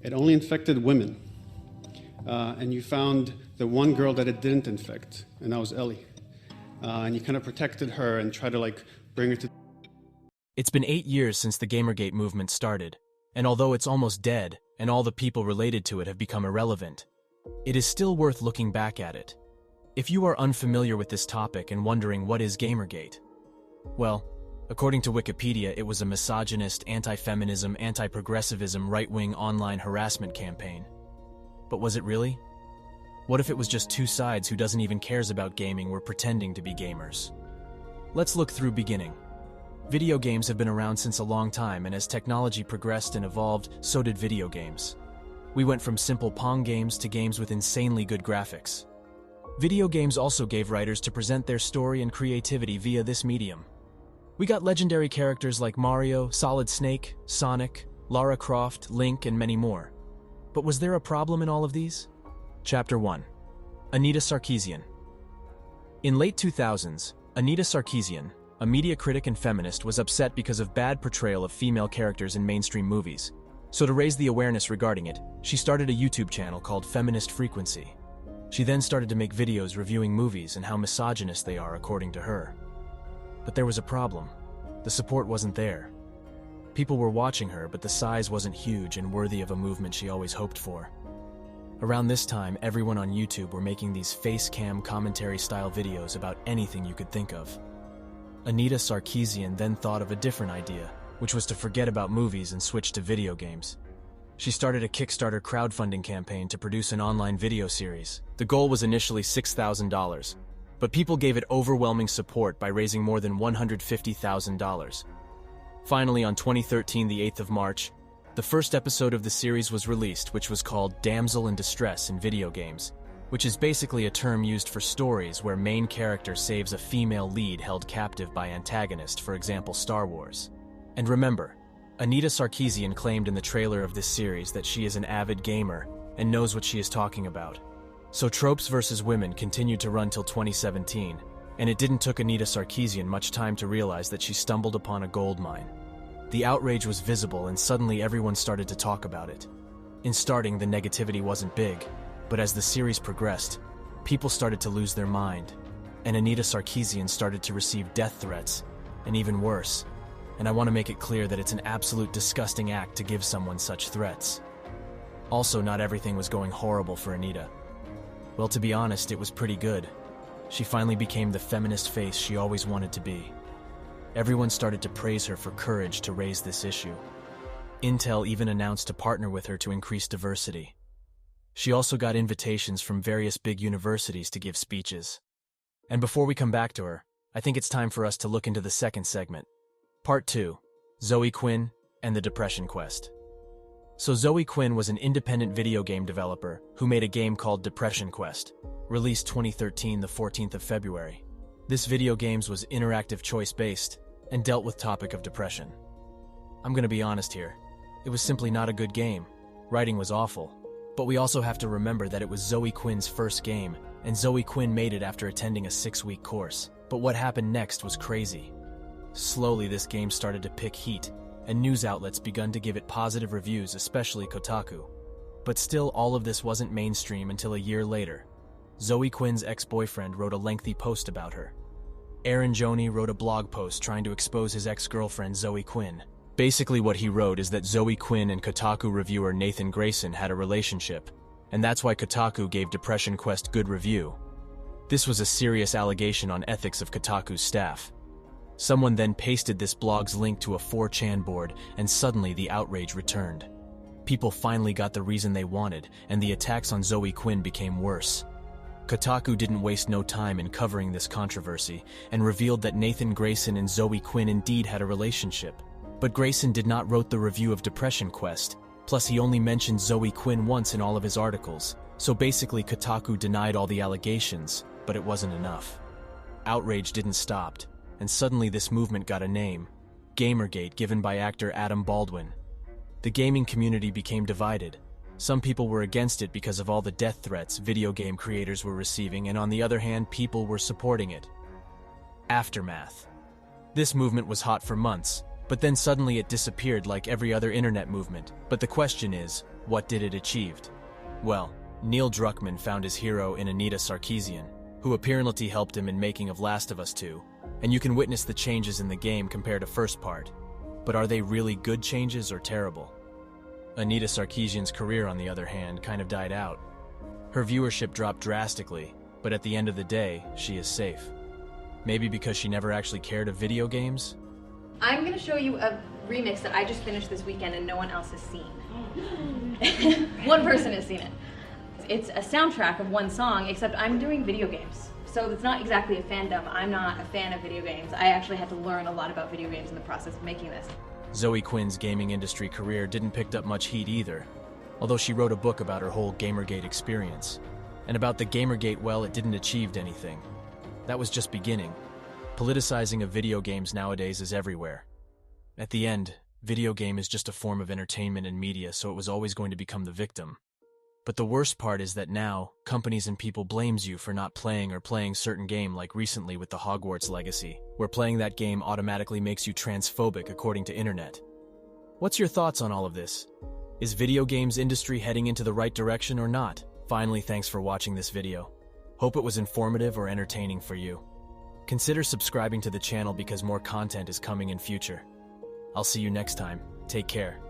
it only infected women. And you found the one girl that it didn't infect, and that was Ellie. And you kind of protected her and tried to like bring her to... It's been 8 years since the Gamergate movement started, and although it's almost dead, and all the people related to it have become irrelevant, it is still worth looking back at it. If you are unfamiliar with this topic and wondering what is Gamergate, well, according to Wikipedia, it was a misogynist, anti-feminism, anti-progressivism, right-wing online harassment campaign. But was it really? What if it was just two sides who doesn't even cares about gaming were pretending to be gamers? Let's look through beginning. Video games have been around since a long time, and as technology progressed and evolved, so did video games. We went from simple Pong games to games with insanely good graphics. Video games also gave writers to present their story and creativity via this medium. We got legendary characters like Mario, Solid Snake, Sonic, Lara Croft, Link, and many more. But was there a problem in all of these? Chapter 1. Anita Sarkeesian. In late 2000s, Anita Sarkeesian, a media critic and feminist, was upset because of bad portrayal of female characters in mainstream movies. So to raise the awareness regarding it, she started a YouTube channel called Feminist Frequency. She then started to make videos reviewing movies and how misogynist they are according to her. But there was a problem. The support wasn't there. People were watching her, but the size wasn't huge and worthy of a movement she always hoped for. Around this time, everyone on YouTube were making these face cam commentary-style videos about anything you could think of. Anita Sarkeesian then thought of a different idea, which was to forget about movies and switch to video games. She started a Kickstarter crowdfunding campaign to produce an online video series. The goal was initially $6,000, but people gave it overwhelming support by raising more than $150,000. Finally, on 2013, the 8th of March, the first episode of the series was released, which was called Damsel in Distress in Video Games, which is basically a term used for stories where main character saves a female lead held captive by antagonist, for example, Star Wars. And remember, Anita Sarkeesian claimed in the trailer of this series that she is an avid gamer and knows what she is talking about. So tropes versus women continued to run till 2017, and it didn't took Anita Sarkeesian much time to realize that she stumbled upon a gold mine. The outrage was visible and suddenly everyone started to talk about it. In starting, the negativity wasn't big, but as the series progressed, people started to lose their mind, and Anita Sarkeesian started to receive death threats, and even worse. And I want to make it clear that it's an absolute disgusting act to give someone such threats. Also, not everything was going horrible for Anita. Well, to be honest, it was pretty good. She finally became the feminist face she always wanted to be. Everyone started to praise her for courage to raise this issue. Intel even announced to partner with her to increase diversity. She also got invitations from various big universities to give speeches. And before we come back to her, I think it's time for us to look into the second segment. Part 2, Zoe Quinn and the Depression Quest. So Zoe Quinn was an independent video game developer who made a game called Depression Quest, released 2013, the 14th of February. This video game was interactive choice-based and dealt with topic of depression. I'm gonna be honest here, it was simply not a good game. Writing was awful. But we also have to remember that it was Zoe Quinn's first game, and Zoe Quinn made it after attending a 6-week course. But what happened next was crazy. Slowly, this game started to pick heat, and news outlets begun to give it positive reviews, especially Kotaku. But still, all of this wasn't mainstream until a year later. Zoe Quinn's ex-boyfriend wrote a lengthy post about her. Aaron Joni wrote a blog post trying to expose his ex-girlfriend Zoe Quinn. Basically what he wrote is that Zoe Quinn and Kotaku reviewer Nathan Grayson had a relationship, and that's why Kotaku gave Depression Quest good review. This was a serious allegation on ethics of Kotaku's staff. Someone then pasted this blog's link to a 4chan board, and suddenly the outrage returned. People finally got the reason they wanted, and the attacks on Zoe Quinn became worse. Kotaku didn't waste no time in covering this controversy, and revealed that Nathan Grayson and Zoe Quinn indeed had a relationship. But Grayson did not wrote the review of Depression Quest, plus he only mentioned Zoe Quinn once in all of his articles, so basically Kotaku denied all the allegations, but it wasn't enough. Outrage didn't stop, and suddenly this movement got a name, Gamergate, given by actor Adam Baldwin. The gaming community became divided. Some people were against it because of all the death threats video game creators were receiving, and on the other hand, people were supporting it. Aftermath. This movement was hot for months, but then suddenly it disappeared like every other internet movement. But the question is, What did it achieve? Well, Neil Druckmann found his hero in Anita Sarkeesian, who apparently helped him in making of Last of Us 2, and you can witness the changes in the game compared to first part. But are they really good changes or terrible? Anita Sarkeesian's career, on the other hand, kind of died out. Her viewership dropped drastically, but at the end of the day, she is safe. Maybe because she never actually cared of video games? I'm going to show you a remix that I just finished this weekend and no one else has seen. One person has seen it. It's a soundtrack of one song, except I'm doing video games. So it's not exactly a fandom. I'm not a fan of video games. I actually had to learn a lot about video games in the process of making this. Zoe Quinn's gaming industry career didn't pick up much heat either, although she wrote a book about her whole Gamergate experience. And about the Gamergate, well, it didn't achieve anything. That was just beginning. Politicizing of video games nowadays is everywhere. At the end, video game is just a form of entertainment and media, so it was always going to become the victim. But the worst part is that now, companies and people blames you for not playing or playing certain game, like recently with the Hogwarts Legacy, where playing that game automatically makes you transphobic according to internet. What's your thoughts on all of this? Is video games industry heading into the right direction or not? Finally, thanks for watching this video. Hope it was informative or entertaining for you. Consider subscribing to the channel because more content is coming in future. I'll see you next time. Take care.